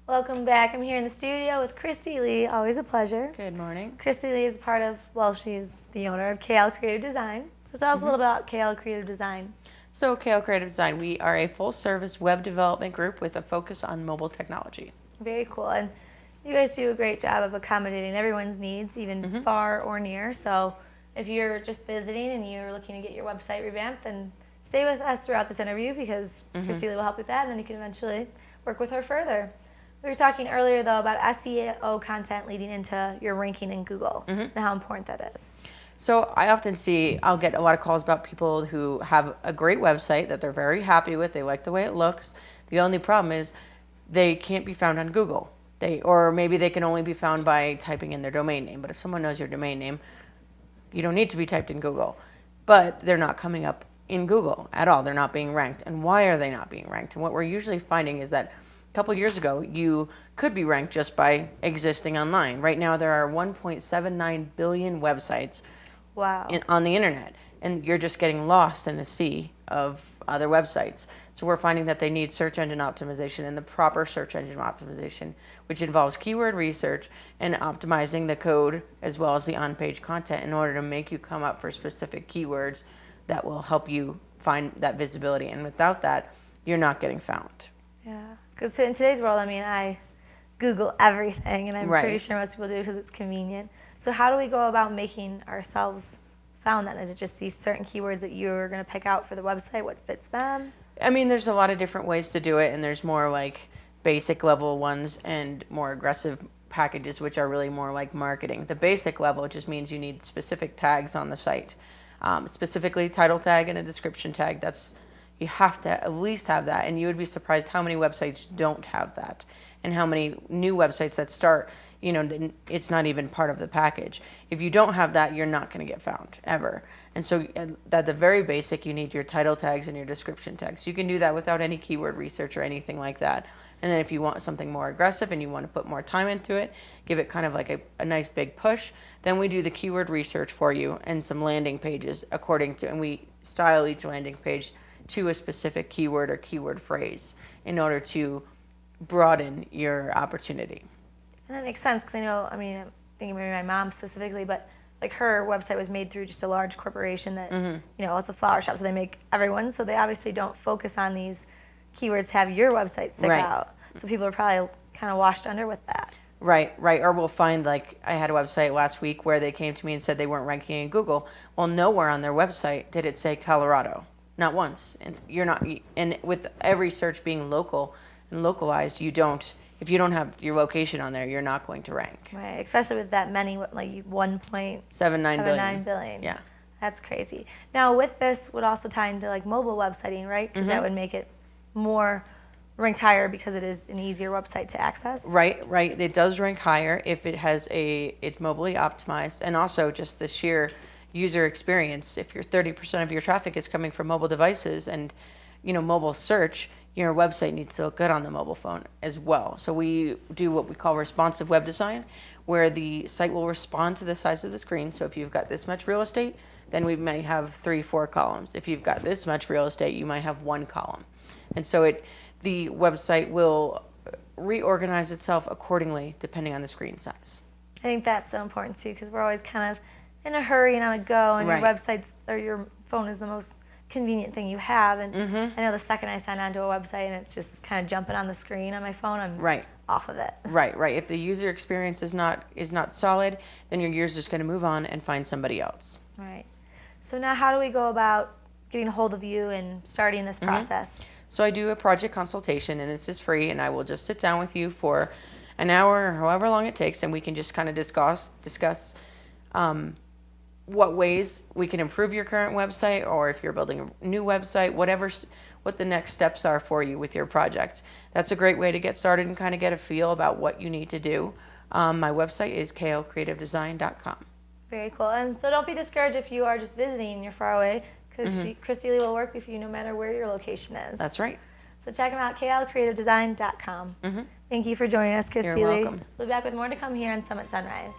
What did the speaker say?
Welcome back. I'm here in the studio with Christy Lee. Always a pleasure. Good morning. Christy Lee is part of, well, she's the owner of KL Creative Design. So tell us a little bit about KL Creative Design. So KL Creative Design, we are a full-service web development group with a focus on mobile technology. Very cool. And you guys do a great job of accommodating everyone's needs, even far or near. So if you're just visiting and you're looking to get your website revamped, then stay with us throughout this interview because Christy Lee will help with that, and then you can eventually work with her further. We were talking earlier, though, about SEO content leading into your ranking in Google and how important that is. So I often see, I'll get a lot of calls about people who have a great website that they're very happy with. They like the way it looks. The only problem is they can't be found on Google. Or maybe they can only be found by typing in their domain name. But if someone knows your domain name, you don't need to be typed in Google. But they're not coming up in Google at all. They're not being ranked. And why are they not being ranked? And what we're usually finding is that a couple years ago, you could be ranked just by existing online. Right now, there are 1.79 billion websites on the internet, and you're just getting lost in a sea of other websites. So we're finding that they need search engine optimization and the proper search engine optimization, which involves keyword research and optimizing the code as well as the on-page content in order to make you come up for specific keywords that will help you find that visibility. And without that, you're not getting found. Yeah, because in today's world, I mean, I Google everything, and I'm pretty sure most people do because it's convenient. So how do we go about making ourselves found then? Is it just these certain keywords that you're going to pick out for the website, what fits them? I mean, there's a lot of different ways to do it, and there's more like basic level ones and more aggressive packages, which are really more like marketing. The basic level just means you need specific tags on the site, specifically title tag and a description tag. You have to at least have that, and you would be surprised how many websites don't have that, and how many new websites that start, it's not even part of the package. If you don't have that, you're not going to get found, ever. And so at the very basic, you need your title tags and your description tags. You can do that without any keyword research or anything like that. And then if you want something more aggressive and you want to put more time into it, give it kind of like a nice big push, then we do the keyword research for you and some landing pages and we style each landing page to a specific keyword or keyword phrase in order to broaden your opportunity. And that makes sense because I'm thinking maybe my mom specifically, but like her website was made through just a large corporation that, it's a flower shop, so they make everyone, so they obviously don't focus on these keywords to have your website stick out. So people are probably kind of washed under with that. Right. Or we'll find, like, I had a website last week where they came to me and said they weren't ranking in Google. Well, nowhere on their website did it say Colorado. Not once. And with every search being local and localized, if you don't have your location on there, you're not going to rank. Right, especially with that many, like 1.79 billion. Yeah. That's crazy. Now with this would also tie into like mobile websiting, right? Because that would make it more ranked higher because it is an easier website to access. Right. It does rank higher if it's mobily optimized, and also just the sheer user experience. If 30% of your traffic is coming from mobile devices and mobile search, your website needs to look good on the mobile phone as well. So we do what we call responsive web design, where the site will respond to the size of the screen. So if you've got this much real estate, then we may have 3-4 columns. If you've got this much real estate, you might have 1 column. And so the website will reorganize itself accordingly depending on the screen size. I think that's so important too, because we're always kind of in a hurry and on a go, and your websites or your phone is the most convenient thing you have. And I know the second I sign on to a website and it's just kind of jumping on the screen on my phone, I'm off of it. Right. If the user experience is not solid, then your user's going to move on and find somebody else. Right. So now how do we go about getting a hold of you and starting this process? So I do a project consultation, and this is free, and I will just sit down with you for an hour or however long it takes, and we can just kind of discuss what ways we can improve your current website, or if you're building a new website, what the next steps are for you with your project. That's a great way to get started and kind of get a feel about what you need to do. My website is klcreativedesign.com. Very cool. And so don't be discouraged if you are just visiting and you're far away, because Christy Lee will work with you no matter where your location is. That's right. So check them out, klcreativedesign.com. Thank you for joining us, Christy Lee. You're welcome. We'll be back with more to come here on Summit Sunrise.